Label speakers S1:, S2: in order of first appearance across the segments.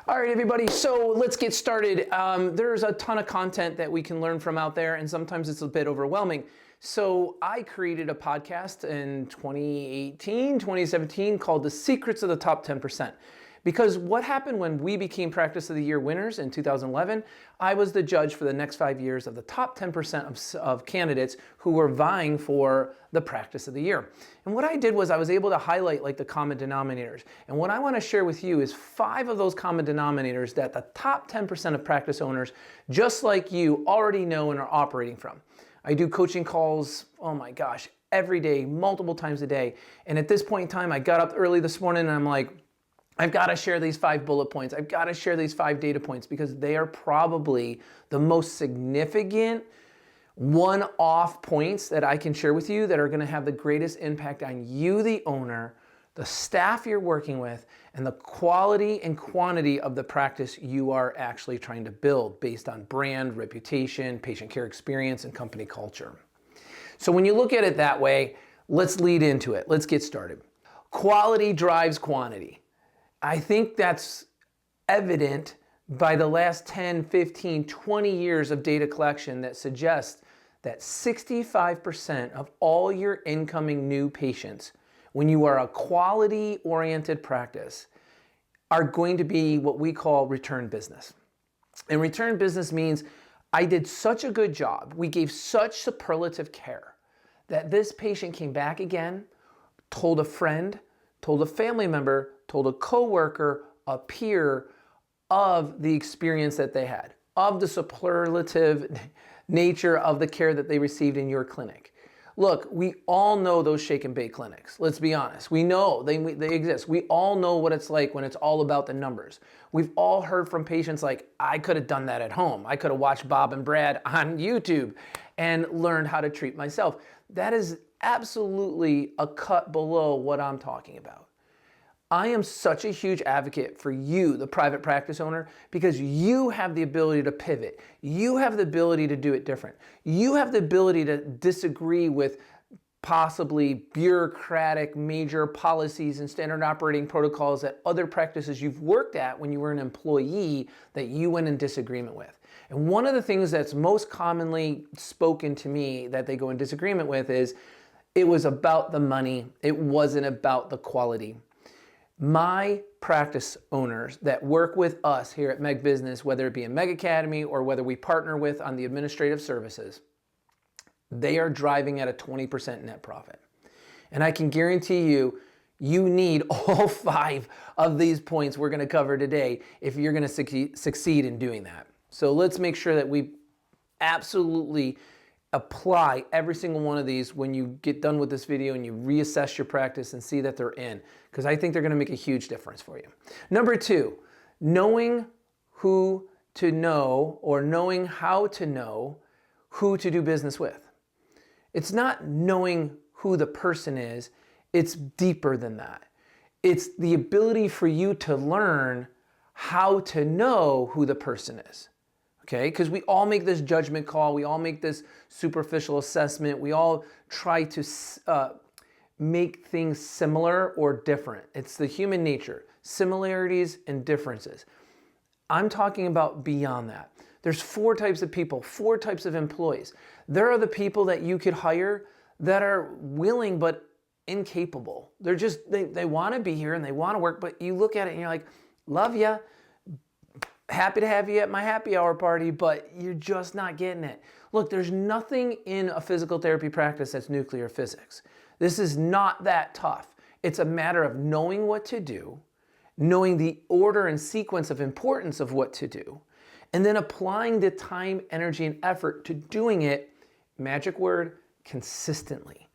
S1: All right, everybody, so let's get started. There's a ton of content that we can learn from out there, and sometimes it's a bit overwhelming. So I created a podcast in 2018, 2017 called The Secrets of the Top 10%. Because what happened when we became Practice of the Year winners in 2011, I was the judge for the next 5 years of the top 10% of candidates who were vying for the Practice of the Year. And what I did was I was able to highlight like the common denominators. And what I want to share with you is 5 of those common denominators that the top 10% of practice owners, just like you, already know and are operating from. I do coaching calls, oh my gosh, every day, multiple times a day. And at this point in time, I got up early this morning and I'm like, I've got to share these 5 bullet points. I've got to share these 5 data points because they are probably the most significant one-off points that I can share with you that are going to have the greatest impact on you, the owner, the staff you're working with, and the quality and quantity of the practice you are actually trying to build based on brand, reputation, patient care experience, and company culture. So when you look at it that way, let's lead into it. Let's get started. Quality drives quantity. I think that's evident by the last 10, 15, 20 years of data collection that suggests that 65% of all your incoming new patients, when you are a quality-oriented practice, are going to be what we call return business. And return business means I did such a good job, we gave such superlative care that this patient came back again, told a friend, told a family member, told a coworker, a peer of the experience that they had, of the superlative nature of the care that they received in your clinic. Look, we all know those shake and bake clinics. Let's be honest. We know they exist. We all know what it's like when it's all about the numbers. We've all heard from patients like, I could have done that at home. I could have watched Bob and Brad on YouTube and learned how to treat myself. That is absolutely a cut below what I'm talking about. I am such a huge advocate for you, the private practice owner, because you have the ability to pivot. You have the ability to do it different. You have the ability to disagree with possibly bureaucratic major policies and standard operating protocols that other practices you've worked at when you were an employee that you went in disagreement with. And one of the things that's most commonly spoken to me that they go in disagreement with is it was about the money. It wasn't about the quality. My practice owners that work with us here at MEG Business, whether it be in MEG Academy or whether we partner with on the administrative services, they are driving at a 20% net profit. And I can guarantee you, you need all 5 of these points we're going to cover today if you're going to succeed in doing that. So let's make sure that we absolutely apply every single one of these when you get done with this video and you reassess your practice and see that they're in, because I think they're going to make a huge difference for you. Number 2, knowing who to know or knowing how to know who to do business with. It's not knowing who the person is, it's deeper than that. It's the ability for you to learn how to know who the person is. Okay, because we all make this judgment call, we all make this superficial assessment, we all try to make things similar or different. It's the human nature, similarities and differences. I'm talking about beyond that. There's 4 types of people, 4 types of employees. There are the people that you could hire that are willing but incapable. They're just, they want to be here and they want to work, but you look at it and you're like, love ya. Happy to have you at my happy hour party, but you're just not getting it. Look, there's nothing in a physical therapy practice that's nuclear physics. This is not that tough. It's a matter of knowing what to do, knowing the order and sequence of importance of what to do, and then applying the time, energy, and effort to doing it, magic word, consistently.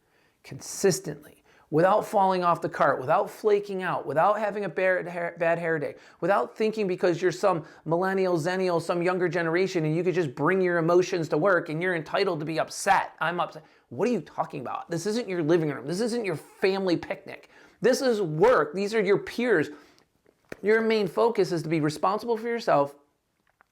S1: Consistently. Without falling off the cart, without flaking out, without having a bad hair day, without thinking because you're some millennial, zennial, some younger generation and you could just bring your emotions to work and you're entitled to be upset. I'm upset. What are you talking about? This isn't your living room. This isn't your family picnic. This is work. These are your peers. Your main focus is to be responsible for yourself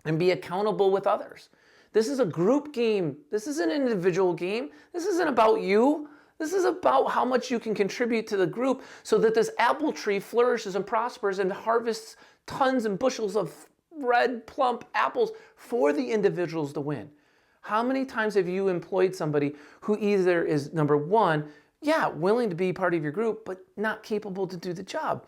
S1: and be accountable with others. This is a group game. This isn't an individual game. This isn't about you. This is about how much you can contribute to the group so that this apple tree flourishes and prospers and harvests tons and bushels of red plump apples for the individuals to win. How many times have you employed somebody who either is, number one, willing to be part of your group, but not capable to do the job?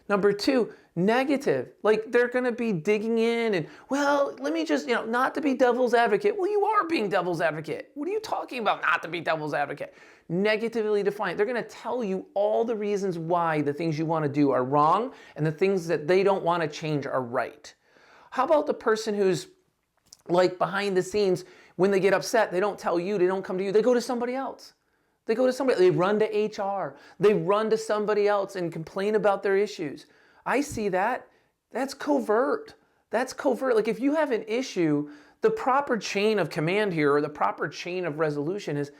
S1: Number two, negative. Like they're going to be digging in and, well, let me just, not to be devil's advocate. Well, you are being devil's advocate. What are you talking about, not to be devil's advocate? Negatively defined. They're going to tell you all the reasons why the things you want to do are wrong and the things that they don't want to change are right. How about the person who's like behind the scenes, when they get upset, they don't tell you, they don't come to you, they go to somebody else. They run to HR. They run to somebody else and complain about their issues. I see that. That's covert. Like if you have an issue, the proper chain of command here, or the proper chain of resolution is,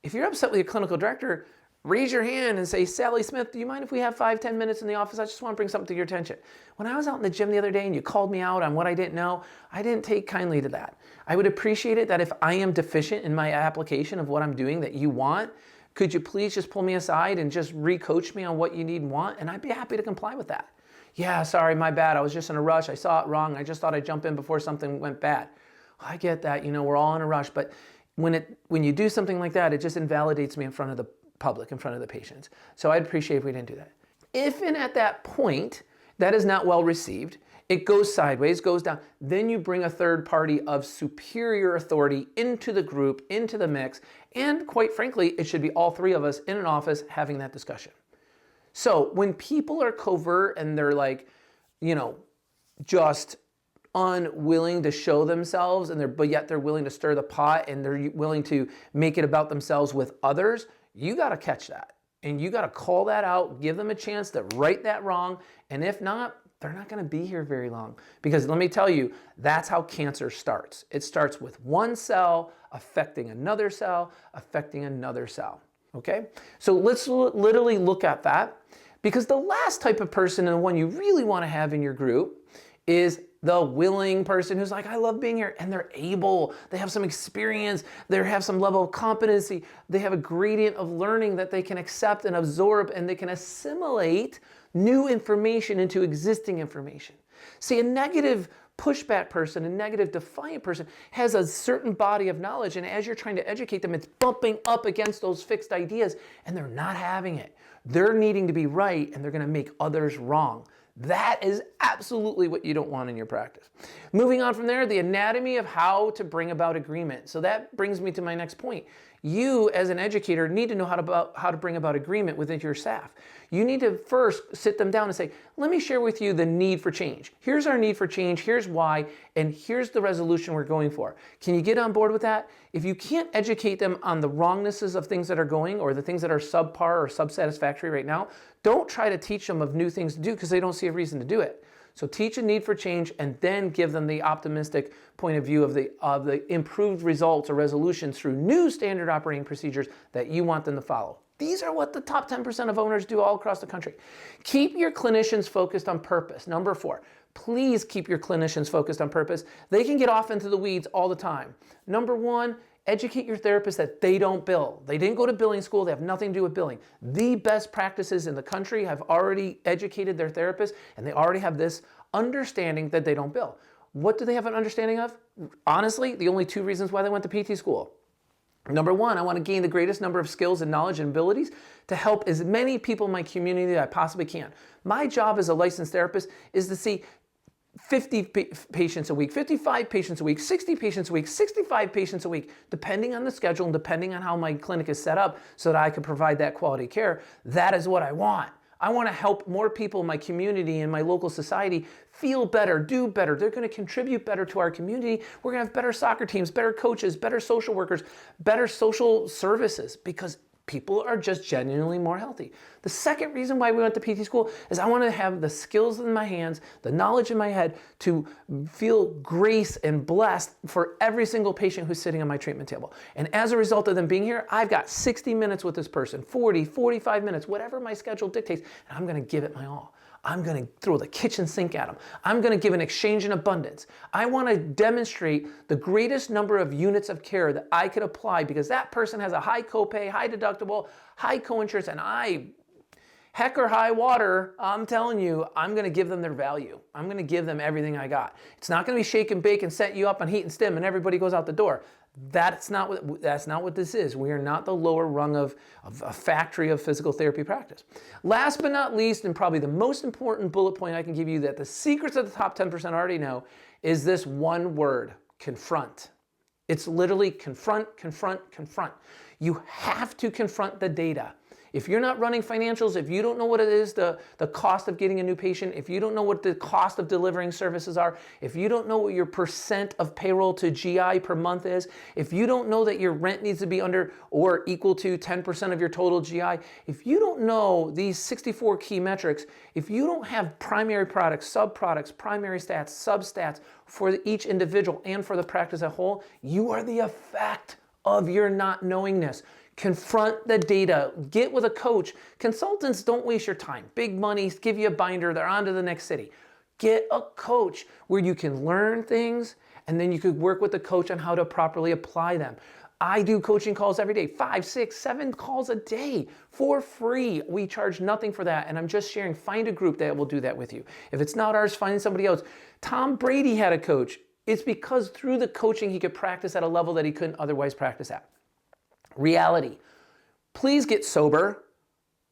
S1: if you're upset with your clinical director, raise your hand and say, Sally Smith, do you mind if we have 5-10 minutes in the office? I just want to bring something to your attention. When I was out in the gym the other day and you called me out on what I didn't know, I didn't take kindly to that. I would appreciate it that if I am deficient in my application of what I'm doing that you want, could you please just pull me aside and just re-coach me on what you need and want? And I'd be happy to comply with that. Yeah, sorry, my bad. I was just in a rush. I saw it wrong. I just thought I'd jump in before something went bad. I get that. We're all in a rush. But when you do something like that, it just invalidates me in front of the public, in front of the patients. So I'd appreciate if we didn't do that. If and at that point, that is not well received, it goes sideways, goes down, then you bring a third party of superior authority into the group, into the mix, and quite frankly, it should be all three of us in an office having that discussion. So when people are covert and they're like, just unwilling to show themselves, but yet they're willing to stir the pot and they're willing to make it about themselves with others, you got to catch that. And you got to call that out, give them a chance to right that wrong. And if not, they're not going to be here very long. Because let me tell you, that's how cancer starts. It starts with one cell affecting another cell, affecting another cell. Okay? So let's literally look at that. Because the last type of person, and the one you really want to have in your group, is the willing person who's like, I love being here, and they're able, they have some experience, they have some level of competency, they have a gradient of learning that they can accept and absorb, and they can assimilate new information into existing information. See, a negative pushback person, a negative defiant person has a certain body of knowledge, and as you're trying to educate them, it's bumping up against those fixed ideas, and they're not having it. They're needing to be right, and they're going to make others wrong. That is absolutely what you don't want in your practice. Moving on from there, the anatomy of how to bring about agreement. So that brings me to my next point. You, as an educator, need to know how to bring about agreement within your staff. You need to first sit them down and say, let me share with you the need for change. Here's our need for change, here's why, and here's the resolution we're going for. Can you get on board with that? If you can't educate them on the wrongnesses of things that are going or the things that are subpar or subsatisfactory right now, don't try to teach them of new things to do because they don't see a reason to do it. So teach a need for change and then give them the optimistic point of view of the improved results or resolutions through new standard operating procedures that you want them to follow. These are what the top 10% of owners do all across the country. Keep your clinicians focused on purpose. Number 4, please keep your clinicians focused on purpose. They can get off into the weeds all the time. Number 1, educate your therapists that they don't bill. They didn't go to billing school. They have nothing to do with billing. The best practices in the country have already educated their therapists, and they already have this understanding that they don't bill. What do they have an understanding of? Honestly, the only 2 reasons why they went to PT school. Number 1, I want to gain the greatest number of skills and knowledge and abilities to help as many people in my community that I possibly can. My job as a licensed therapist is to see 50 patients a week, 55 patients a week, 60 patients a week, 65 patients a week, depending on the schedule and depending on how my clinic is set up so that I can provide that quality care. That is what I want. I want to help more people in my community and my local society feel better, do better. They're going to contribute better to our community. We're going to have better soccer teams, better coaches, better social workers, better social services because people are just genuinely more healthy. The second reason why we went to PT school is I want to have the skills in my hands, the knowledge in my head to feel grace and blessed for every single patient who's sitting on my treatment table. And as a result of them being here, I've got 60 minutes with this person, 40, 45 minutes, whatever my schedule dictates, and I'm going to give it my all. I'm going to throw the kitchen sink at them. I'm going to give an exchange in abundance. I want to demonstrate the greatest number of units of care that I could apply because that person has a high copay, high deductible, high coinsurance, and I Heck or high water, I'm telling you, I'm going to give them their value. I'm going to give them everything I got. It's not going to be shake and bake and set you up on heat and stim and everybody goes out the door. That's not what this is. We are not the lower rung of a factory of physical therapy practice. Last but not least, and probably the most important bullet point I can give you that the secrets of the top 10% already know is this one word, confront. It's literally confront, confront, confront. You have to confront the data. If you're not running financials, if you don't know what it is, the cost of getting a new patient, if you don't know what the cost of delivering services are, if you don't know what your percent of payroll to GI per month is, if you don't know that your rent needs to be under or equal to 10% of your total GI, if you don't know these 64 key metrics, if you don't have primary products, sub-products, primary stats, sub-stats for each individual and for the practice as a whole, you are the effect of your not knowingness. Confront the data. Get with a coach. Consultants, don't waste your time. Big money, give you a binder, they're on to the next city. Get a coach where you can learn things and then you could work with the coach on how to properly apply them. I do coaching calls every day, 5, 6, 7 calls a day for free. We charge nothing for that. And I'm just sharing, find a group that will do that with you. If it's not ours, find somebody else. Tom Brady had a coach. It's because through the coaching, he could practice at a level that he couldn't otherwise practice at. Reality. Please get sober.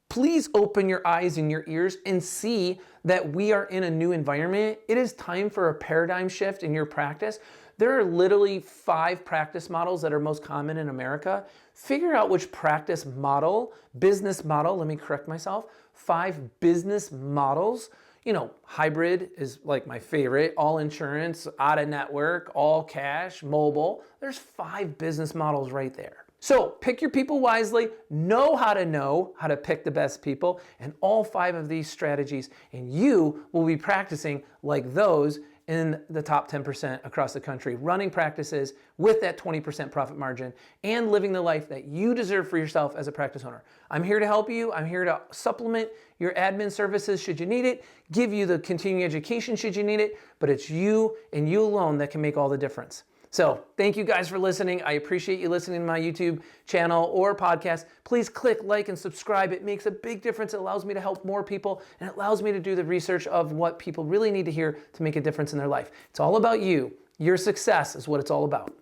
S1: Please open your eyes and your ears and see that we are in a new environment. It is time for a paradigm shift in your practice. There are literally 5 practice models that are most common in America. Figure out which practice model, business model, let me correct myself, 5 business models. You know, hybrid is like my favorite, all insurance, out of network, all cash, mobile. There's 5 business models right there. So pick your people wisely, know how to pick the best people, and all 5 of these strategies, and you will be practicing like those in the top 10% across the country, running practices with that 20% profit margin and living the life that you deserve for yourself as a practice owner. I'm here to help you. I'm here to supplement your admin services should you need it, give you the continuing education should you need it, but it's you and you alone that can make all the difference. So thank you guys for listening. I appreciate you listening to my YouTube channel or podcast. Please click like and subscribe. It makes a big difference. It allows me to help more people and it allows me to do the research of what people really need to hear to make a difference in their life. It's all about you. Your success is what it's all about.